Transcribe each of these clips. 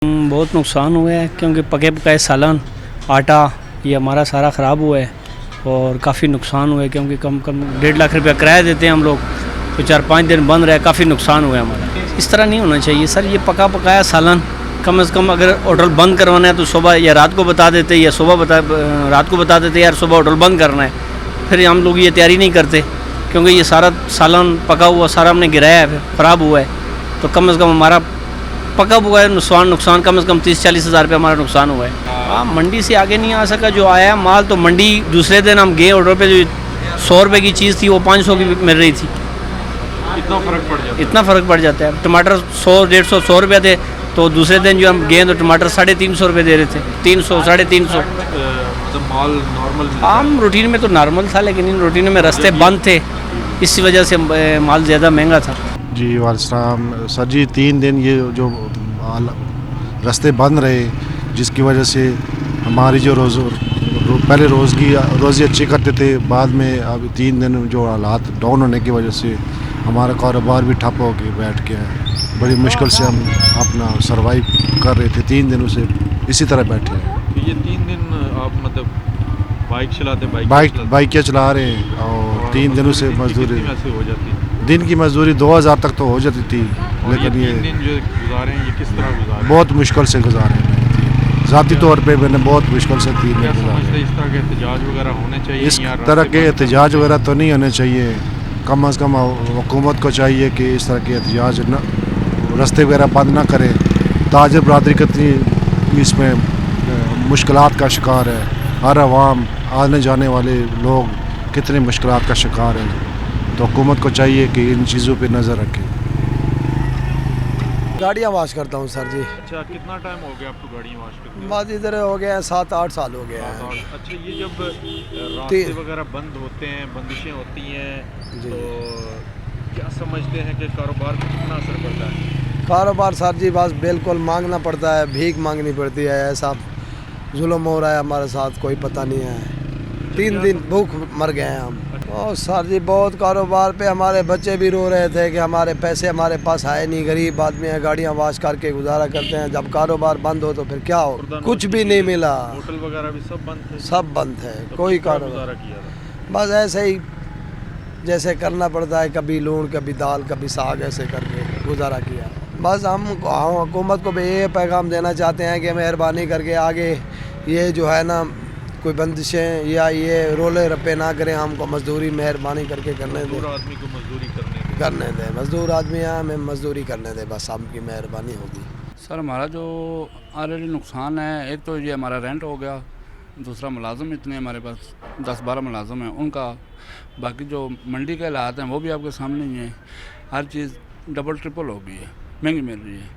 बहुत नुकसान हुआ है क्योंकि पके पकाए सालन आटा ये हमारा सारा ख़राब हुआ है और काफ़ी नुकसान हुआ है क्योंकि कम 1.5 लाख रुपया किराया देते हैं हम लोग, तो 4-5 दिन बंद रहे, काफ़ी नुकसान हुआ है हमारा। इस तरह नहीं होना चाहिए सर, ये पका पकाया सालन कम से कम अगर होटल बंद करवाना है तो सुबह या रात को बता देते, या रात को बता देते यार सुबह होटल बंद करना है, फिर हम लोग ये तैयारी नहीं करते क्योंकि ये सारा सालन पका हुआ सारा हमने गिराया है, ख़राब हुआ है, तो कम से कम हमारा पका हुआ है नुकसान कम से कम 30-40 हज़ार रुपये हमारा नुकसान हुआ है। हाँ, मंडी से आगे नहीं आ सका, जो आया माल तो मंडी दूसरे दिन हम गए ऑर्डर पे, जो 100 रुपये की चीज़ थी वो 500 की मिल रही थी। इतना फ़र्क पड़ जाता है? इतना फ़र्क पड़ जाता है। टमाटर 100-150 रुपये थे, तो दूसरे दिन जो हम गए तो टमाटर 350 रुपये दे रहे थे, 300-350। मतलब माल नॉर्मल आम रूटीन में तो नॉर्मल था, लेकिन इन रूटीन में रास्ते बंद थे, इसी वजह से माल ज़्यादा महंगा था। जी वालेकुम सर जी, 3 दिन ये जो रास्ते बंद रहे जिसकी वजह से हमारी जो पहले रोज़ी अच्छी करते थे, बाद में अब 3 दिन जो हालात डाउन होने की वजह से हमारा कारोबार भी ठप हो के बैठ गया है। बड़ी मुश्किल से हम अपना सर्वाइव कर रहे थे, 3 दिनों से इसी तरह बैठे हैं। ये 3 दिन आप मतलब बाइक चलाते बाइकें चला रहे हैं और 3 दिनों से मजदूरी हो जाती है? दिन की मजदूरी 2000 तक तो हो जाती थी, लेकिन ये 3 दिन जो गुजारे हैं ये किस तरह गुजारे? बहुत मुश्किल से गुजारे हैं। ज़ाती तौर पे मैंने बहुत मुश्किल से 3 दिन गुजारे। इस तरह के एहतजाज वगैरह होने चाहिए? इस तरह के एहतजाज वगैरह तो नहीं होने चाहिए, कम से कम हुकूमत को चाहिए कि इस तरह के एहतजाज न रास्ते वगैरह बंद ना करें। ताजर बरदरी कितनी इसमें मुश्किलात का शिकार है, हर आवाम आने जाने वाले लोग कितने मुश्किलात का शिकार हैं, तो हुकूमत को चाहिए कि इन चीज़ों पे नज़र रखें। गाड़ियाँ वाश करता हूँ सर जी। अच्छा, कितना टाइम हो गया आपको गाड़ियाँ वाश करते हुए? बस इधर हो गया है 7-8 साल हो गया है। अच्छा, ये जब रास्ते वगैरह बंद होते हैं, बंदिशें होती हैं, तो क्या समझते हैं कि कारोबार पर कितना असर पड़ता है? कारोबार सर जी बस बिल्कुल मांगना पड़ता है, भीख मांगनी पड़ती है, ऐसा जुल्म हो रहा है हमारे साथ, कोई पता नहीं है। 3 दिन भूख मर गए हैं हम। और सर जी बहुत कारोबार पे हमारे बच्चे भी रो रहे थे कि हमारे पैसे हमारे पास आए नहीं, गरीब आदमी है, गाड़ियाँ वाश करके गुजारा करते हैं, जब कारोबार बंद हो तो फिर क्या हो, कुछ भी नहीं मिला। होटल वगैरह भी सब बंद थे? सब बंद है, कोई कारोबार किया था? बस ऐसे ही जैसे करना पड़ता है, कभी लून कभी दाल कभी साग, ऐसे करके गुजारा किया। बस हम हुकूमत को भी ये पैगाम देना चाहते हैं कि मेहरबानी करके आगे ये जो है ना कोई बंदिशें या ये रोले रप्पे ना करें, हमको मजदूरी मेहरबानी करके करने दें। आदमी को मजदूरी करने दें, मजदूर आदमी हैं, हमें मजदूरी करने दें, बस आपकी मेहरबानी होगी। सर हमारा जो ऑलरेडी नुकसान है, एक तो ये हमारा रेंट हो गया, दूसरा मुलाजम इतने हमारे पास 10-12 मुलाजम हैं उनका, बाकी जो मंडी के हालात हैं वो भी आपके सामने ही हैं, हर चीज़ डबल ट्रिपल हो गई है, महंगी मिल रही है।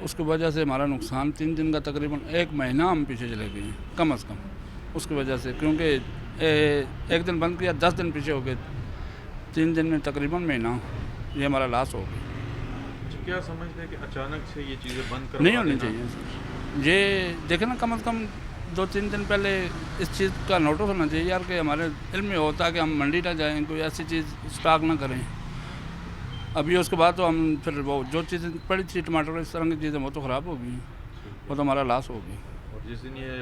उसकी वजह से हमारा नुकसान 3 दिन का तकरीबन 1 महीना हम पीछे चले गए कम अज़ कम, उसकी वजह से, क्योंकि 1 दिन बंद किया 10 दिन पीछे हो गए, 3 दिन में तकरीबन महीना ये हमारा लॉस हो गया। क्या समझते हैं कि अचानक से ये चीज़ें बंद कर नहीं होनी चाहिए? ये देखें ना, कम अज़ कम 2-3 दिन पहले इस चीज़ का नोटिस होना चाहिए यार, कि हमारे इल्म में होता है कि हम मंडी ना जाएँ, कोई ऐसी चीज़ स्टॉक ना करें। अभी उसके बाद तो हम फिर वो जो चीज़ें पड़ी थी टमाटर इस तरह की चीज़ें वो तो ख़राब हो गई, वो तो हमारा लॉस हो गया। और जिस दिन ये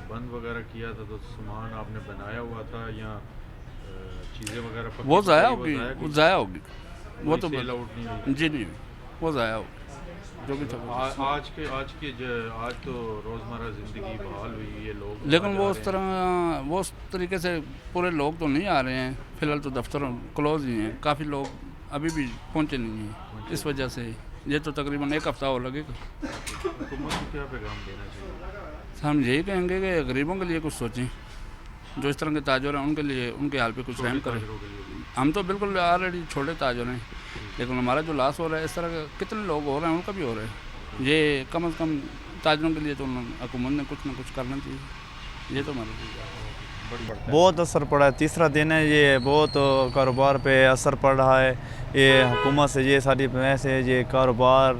बंद वगैरह किया था तो सामान आपने बनाया हुआ था या चीज़ें वगैरह वो ज़ाया होगी, वो ज़ाया होगी, वो तो सेल आउट नहीं हुई? जी नहीं, वो ज़ाया होगी जो भी था। आज तो रोज़मर्रा ज़िंदगी बहाल हुई है, लोग, लेकिन वो उस तरीके से पूरे लोग तो नहीं आ रहे हैं, फ़िलहाल तो दफ्तर क्लोज ही हैं, काफ़ी लोग अभी भी पहुँचे नहीं हैं, इस वजह से ये तो तकरीबन 1 हफ़्ता हो लगेगा। हुकूमत को क्या पैगाम देना चाहिए? हम यही कहेंगे कि गरीबों के लिए कुछ सोचें, जो इस तरह के ताजर हैं उनके लिए, उनके हाल पे कुछ रहम करें। हम तो बिल्कुल ऑलरेडी छोटे ताजर हैं, लेकिन हमारा जो लॉस हो रहा है, इस तरह के कितने लोग हो रहे हैं उनका भी हो रहा है, ये कम से कम ताजरों के लिए तो हुकूमत ने कुछ ना कुछ करना चाहिए, ये तो हमारे बहुत असर पड़ा है। 3रा दिन है, ये बहुत कारोबार पे असर पड़ रहा है, ये हुकूमत से ये सारी वैसे ये कारोबार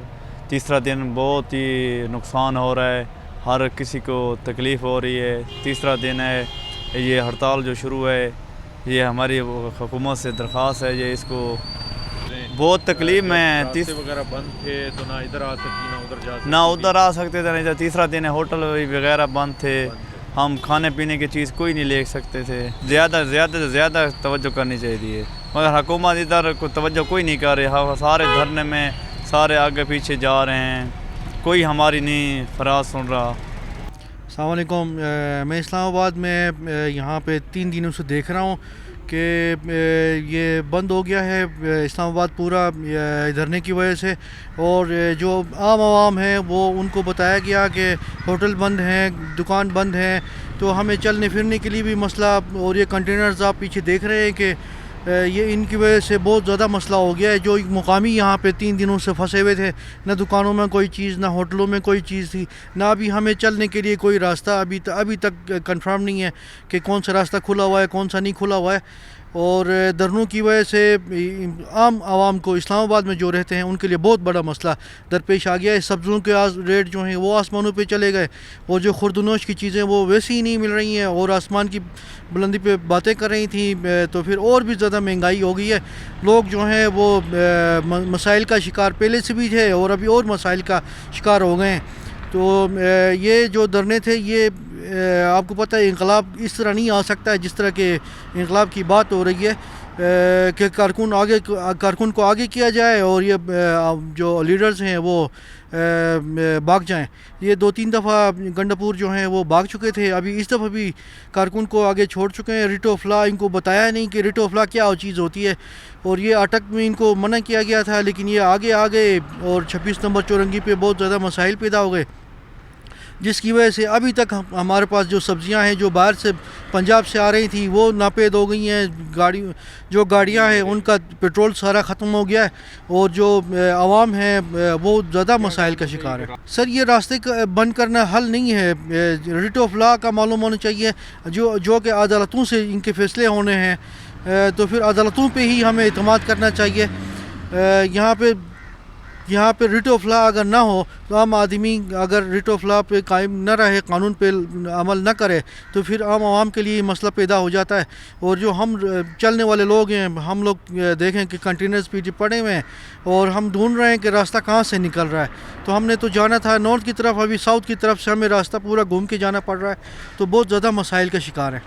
3रा दिन बहुत ही नुकसान हो रहा है, हर किसी को तकलीफ़ हो रही है। 3रा दिन है, ये हड़ताल जो शुरू है, ये हमारी हुकूमत से दरख्वास्त है, ये इसको बहुत तकलीफ में रास्ते वगैरह बंद थे तो ना इधर आ सकती ना उधर जा सकती ना उधर आ सकते थे ना इधर। तीसरा दिन है, होटल वगैरह बंद थे, हम खाने पीने की चीज़ कोई नहीं ले सकते थे। ज़्यादा से ज़्यादा तवज्जो करनी चाहिए, मगर हुकूमत इधर को तवज्जो कोई नहीं कर रही। सारे धरने में सारे आगे पीछे जा रहे हैं, कोई हमारी नहीं फराज सुन रहा। अस्सलाम वालेकुम। मैं इस्लामाबाद में यहाँ पे 3 दिनों से देख रहा हूँ कि ये बंद हो गया है इस्लामाबाद पूरा धरने की वजह से। और जो आम आवाम है वो उनको बताया गया कि होटल बंद हैं, दुकान बंद हैं, तो हमें चलने फिरने के लिए भी मसला। और ये कंटेनर्स आप पीछे देख रहे हैं कि ये इनकी वजह से बहुत ज़्यादा मसला हो गया है। जो मुकामी यहाँ पे 3 दिनों से फंसे हुए थे, ना दुकानों में कोई चीज़, ना होटलों में कोई चीज़ थी, ना अभी हमें चलने के लिए कोई रास्ता अभी तक कंफर्म नहीं है कि कौन सा रास्ता खुला हुआ है, कौन सा नहीं खुला हुआ है। और धरनों की वजह से आम आवाम को इस्लामाबाद में जो रहते हैं उनके लिए बहुत बड़ा मसला दरपेश आ गया है। सब्ज़ों के रेट जो हैं वो आसमानों पे चले गए, और जो खुर्दनोश की चीज़ें वो वैसी ही नहीं मिल रही हैं, और आसमान की बुलंदी पे बातें कर रही थी, तो फिर और भी ज़्यादा महंगाई हो गई है। लोग जो हैं वो मसाइल का शिकार पहले से भी थे और अभी और मसाइल का शिकार हो गए हैं। तो ये जो धरने थे, ये आपको पता है इंकलाब इस तरह नहीं आ सकता है जिस तरह के इंकलाब की बात हो रही है कि कारकुन को आगे किया जाए और ये जो लीडर्स हैं वो भाग जाएं। ये 2-3 दफ़ा गंडापुर जो हैं वो भाग चुके थे, अभी इस दफ़ा भी कारकुन को आगे छोड़ चुके हैं। रिट ऑफ लॉ इनको बताया नहीं कि रिट ऑफ लॉ क्या चीज़ होती है, और ये अटक में इनको मना किया गया था, लेकिन ये आगे आ गए और 26 नंबर चौरंगी पे बहुत ज़्यादा मसाइल पैदा हो गए, जिसकी वजह से अभी तक हमारे पास जो सब्ज़ियां हैं जो बाहर से पंजाब से आ रही थी वो नापेद हो गई हैं। जो गाड़ियां हैं उनका पेट्रोल सारा ख़त्म हो गया है, और जो आवाम है वो ज़्यादा मसाइल का शिकार है। सर, ये रास्ते बंद करना हल नहीं है, रिट ऑफ लॉ का मालूम होना चाहिए, जो कि अदालतों से इनके फ़ैसले होने हैं, तो फिर अदालतों पे ही हमें एतमाद करना चाहिए। यहाँ पे रिट ऑफ लॉ अगर ना हो तो आम आदमी अगर रिट ऑफ लॉ पे कायम न रहे, कानून पे अमल न करे, तो फिर आम आवाम के लिए मसला पैदा हो जाता है। और जो हम चलने वाले लोग हैं, हम लोग देखें कि कंटेनर्स पीछे पड़े हुए हैं और हम ढूंढ रहे हैं कि रास्ता कहाँ से निकल रहा है। तो हमने तो जाना था नॉर्थ की तरफ, अभी साउथ की तरफ से हमें रास्ता पूरा घूम के जाना पड़ रहा है, तो बहुत ज़्यादा मसाइल का शिकार है।